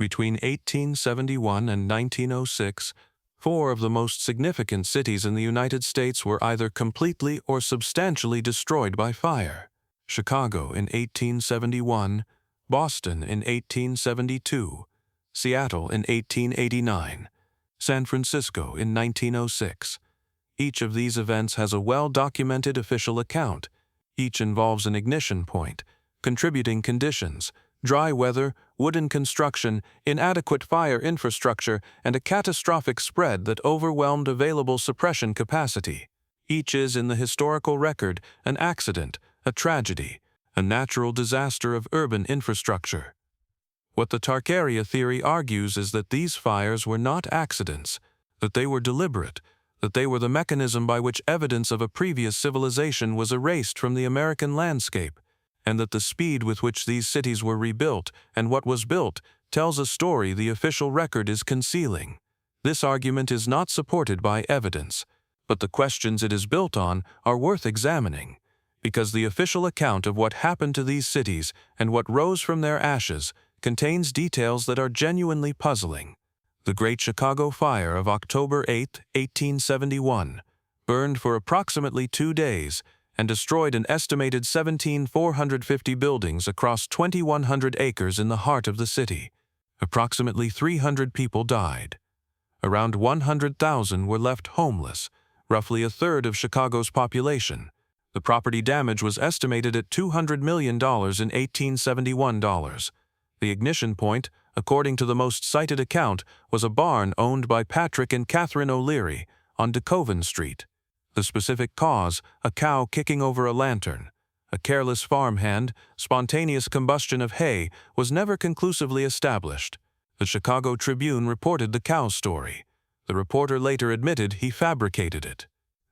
Between 1871 and 1906, 4 of the most significant cities in the United States were either completely or substantially destroyed by fire. Chicago in 1871, Boston in 1872, Seattle in 1889, San Francisco in 1906. Each of these events has a well-documented official account. Each involves an ignition point, contributing conditions, dry weather, wooden construction, inadequate fire infrastructure, and a catastrophic spread that overwhelmed available suppression capacity. Each is, in the historical record, an accident, a tragedy, a natural disaster of urban infrastructure. What the Tartarian theory argues is that these fires were not accidents, that they were deliberate, that they were the mechanism by which evidence of a previous civilization was erased from the American landscape, and that the speed with which these cities were rebuilt and what was built tells a story the official record is concealing. This argument is not supported by evidence, but the questions it is built on are worth examining, because the official account of what happened to these cities and what rose from their ashes contains details that are genuinely puzzling. The Great Chicago Fire of October 8, 1871, burned for approximately 2 days and destroyed an estimated 17,450 buildings across 2,100 acres in the heart of the city. Approximately 300 people died. Around 100,000 were left homeless, roughly a third of Chicago's population. The property damage was estimated at $200 million in 1871 dollars. The ignition point, according to the most cited account, was a barn owned by Patrick and Catherine O'Leary on DeKoven Street. The specific cause, a cow kicking over a lantern. A careless farmhand, spontaneous combustion of hay, was never conclusively established. The Chicago Tribune reported the cow's story. The reporter later admitted he fabricated it.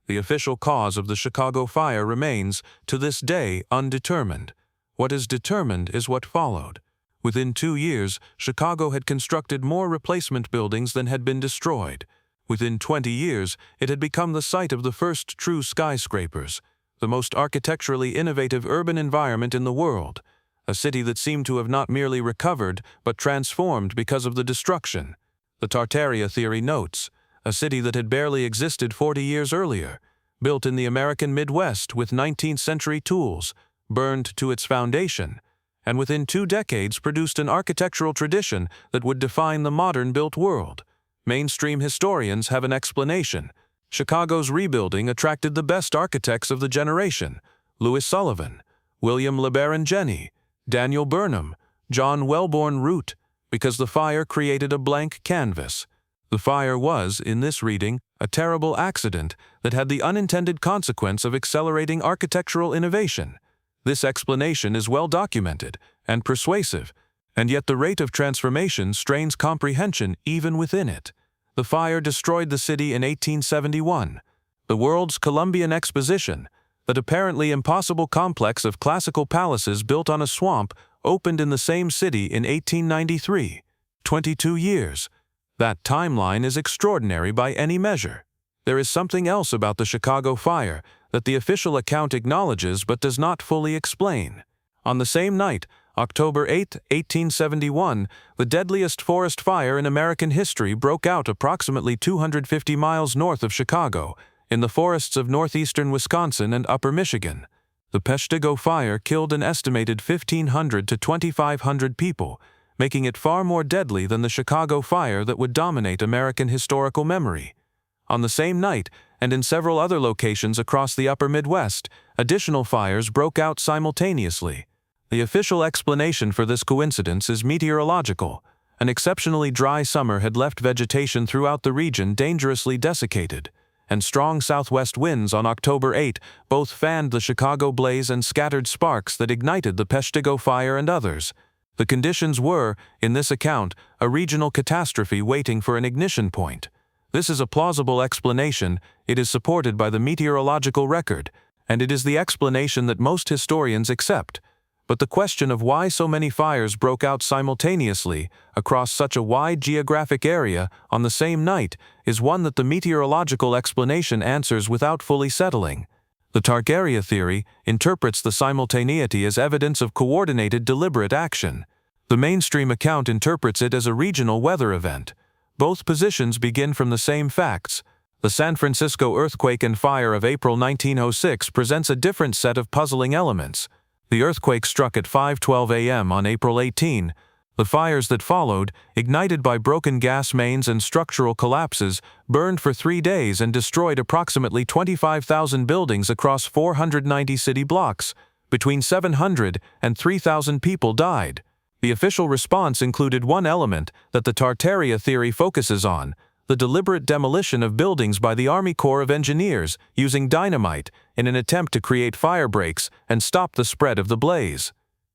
The official cause of the Chicago fire remains, to this day, undetermined. What is determined is what followed. Within 2 years, Chicago had constructed more replacement buildings than had been destroyed. Within 20 years, it had become the site of the first true skyscrapers, the most architecturally innovative urban environment in the world, a city that seemed to have not merely recovered but transformed because of the destruction. The Tartarian theory notes, a city that had barely existed 40 years earlier, built in the American Midwest with 19th-century tools, burned to its foundation, and within 2 decades produced an architectural tradition that would define the modern-built world. Mainstream historians have an explanation. Chicago's rebuilding attracted the best architects of the generation: Louis Sullivan, William LeBaron Jenney, Daniel Burnham, John Wellborn Root, because the fire created a blank canvas. The fire was, in this reading, a terrible accident that had the unintended consequence of accelerating architectural innovation. This explanation is well documented and persuasive, and yet the rate of transformation strains comprehension even within it. The fire destroyed the city in 1871. The world's Columbian Exposition, that apparently impossible complex of classical palaces built on a swamp, opened in the same city in 1893. 22 years. That timeline is extraordinary by any measure. There is something else about the Chicago fire that the official account acknowledges but does not fully explain. On the same night, October 8, 1871, the deadliest forest fire in American history broke out approximately 250 miles north of Chicago, in the forests of northeastern Wisconsin and upper Michigan. The Peshtigo fire killed an estimated 1,500 to 2,500 people, making it far more deadly than the Chicago fire that would dominate American historical memory. On the same night, and in several other locations across the upper Midwest, additional fires broke out simultaneously. The official explanation for this coincidence is meteorological. An exceptionally dry summer had left vegetation throughout the region dangerously desiccated, and strong southwest winds on October 8 both fanned the Chicago blaze and scattered sparks that ignited the Peshtigo fire and others. The conditions were, in this account, a regional catastrophe waiting for an ignition point. This is a plausible explanation, it is supported by the meteorological record, and it is the explanation that most historians accept. But the question of why so many fires broke out simultaneously across such a wide geographic area on the same night is one that the meteorological explanation answers without fully settling. The Tartarian theory interprets the simultaneity as evidence of coordinated deliberate action. The mainstream account interprets it as a regional weather event. Both positions begin from the same facts. The San Francisco earthquake and fire of April 1906 presents a different set of puzzling elements. The earthquake struck at 5:12 a.m. on April 18. The fires that followed, ignited by broken gas mains and structural collapses, burned for 3 days and destroyed approximately 25,000 buildings across 490 city blocks. Between 700 and 3,000 people died. The official response included one element that the Tartarian theory focuses on: the deliberate demolition of buildings by the Army Corps of Engineers using dynamite in an attempt to create fire breaks and stop the spread of the blaze.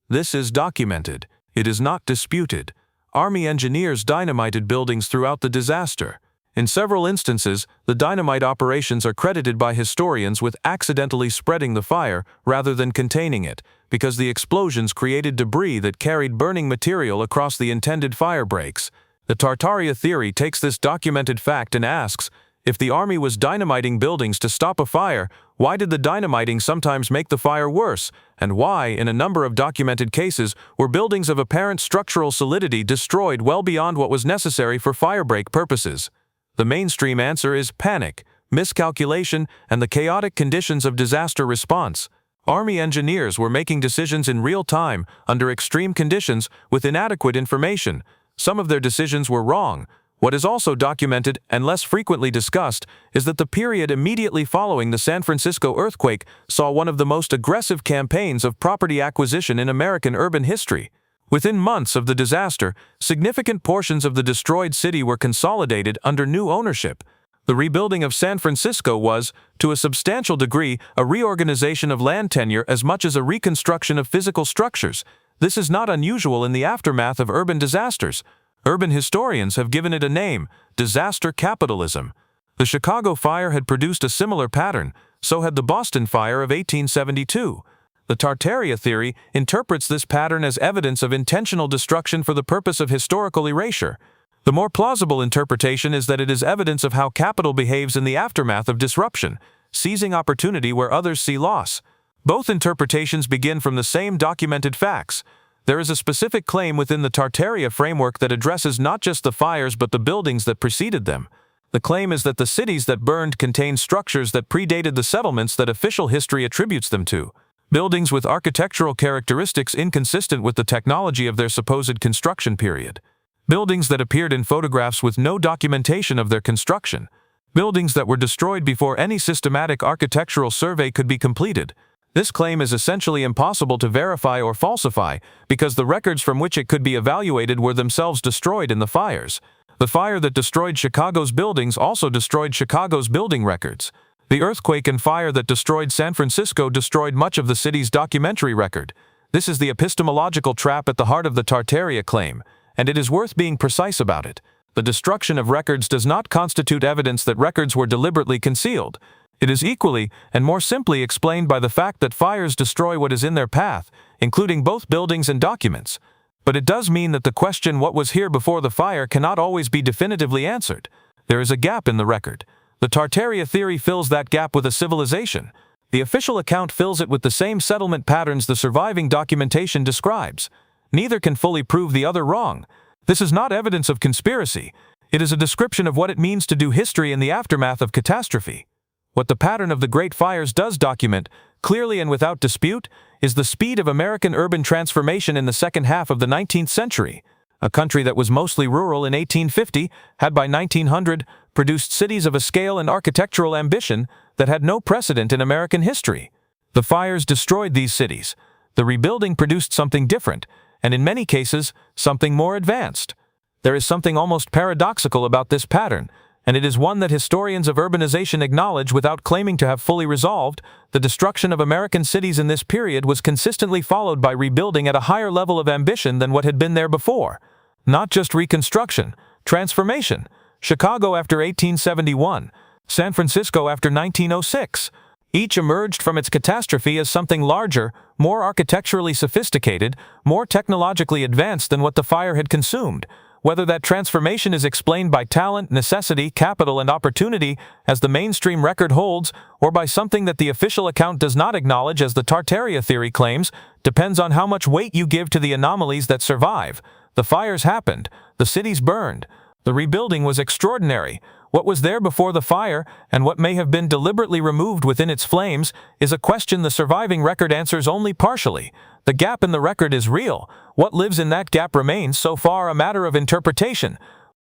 This is documented. It is not disputed. Army engineers dynamited buildings throughout the disaster. In several instances, the dynamite operations are credited by historians with accidentally spreading the fire rather than containing it, because the explosions created debris that carried burning material across the intended fire breaks. The Tartarian theory takes this documented fact and asks, if the army was dynamiting buildings to stop a fire, why did the dynamiting sometimes make the fire worse, and why, in a number of documented cases, were buildings of apparent structural solidity destroyed well beyond what was necessary for firebreak purposes? The mainstream answer is panic, miscalculation, and the chaotic conditions of disaster response. Army engineers were making decisions in real time, under extreme conditions, with inadequate information. Some of their decisions were wrong. What is also documented and less frequently discussed is that the period immediately following the San Francisco earthquake saw one of the most aggressive campaigns of property acquisition in American urban history. Within months of the disaster, significant portions of the destroyed city were consolidated under new ownership. The rebuilding of San Francisco was, to a substantial degree, a reorganization of land tenure as much as a reconstruction of physical structures. This is not unusual in the aftermath of urban disasters. Urban historians have given it a name: disaster capitalism. The Chicago fire had produced a similar pattern, so had the Boston fire of 1872. The Tartarian theory interprets this pattern as evidence of intentional destruction for the purpose of historical erasure. The more plausible interpretation is that it is evidence of how capital behaves in the aftermath of disruption, seizing opportunity where others see loss. Both interpretations begin from the same documented facts. There is a specific claim within the Tartarian framework that addresses not just the fires but the buildings that preceded them. The claim is that the cities that burned contained structures that predated the settlements that official history attributes them to. Buildings with architectural characteristics inconsistent with the technology of their supposed construction period. Buildings that appeared in photographs with no documentation of their construction. Buildings that were destroyed before any systematic architectural survey could be completed. This claim is essentially impossible to verify or falsify because the records from which it could be evaluated were themselves destroyed in the fires. The fire that destroyed Chicago's buildings also destroyed Chicago's building records. The earthquake and fire that destroyed San Francisco destroyed much of the city's documentary record. This is the epistemological trap at the heart of the Tartarian claim, and it is worth being precise about it. The destruction of records does not constitute evidence that records were deliberately concealed. It is equally and more simply explained by the fact that fires destroy what is in their path, including both buildings and documents. But it does mean that the question "what was here before the fire" cannot always be definitively answered. There is a gap in the record. The Tartarian theory fills that gap with a civilization. The official account fills it with the same settlement patterns the surviving documentation describes. Neither can fully prove the other wrong. This is not evidence of conspiracy. It is a description of what it means to do history in the aftermath of catastrophe. What the pattern of the Great Fires does document, clearly and without dispute, is the speed of American urban transformation in the second half of the 19th century. A country that was mostly rural in 1850 had by 1900 produced cities of a scale and architectural ambition that had no precedent in American history. The fires destroyed these cities. The rebuilding produced something different, and in many cases, something more advanced. There is something almost paradoxical about this pattern, and it is one that historians of urbanization acknowledge without claiming to have fully resolved. The destruction of American cities in this period was consistently followed by rebuilding at a higher level of ambition than what had been there before. Not just reconstruction, transformation. Chicago after 1871, San Francisco after 1906. Each emerged from its catastrophe as something larger, more architecturally sophisticated, more technologically advanced than what the fire had consumed. Whether that transformation is explained by talent, necessity, capital, and opportunity, as the mainstream record holds, or by something that the official account does not acknowledge, as the Tartarian theory claims, depends on how much weight you give to the anomalies that survive. The fires happened. The cities burned. The rebuilding was extraordinary. What was there before the fire, and what may have been deliberately removed within its flames, is a question the surviving record answers only partially. The gap in the record is real. What lives in that gap remains so far a matter of interpretation.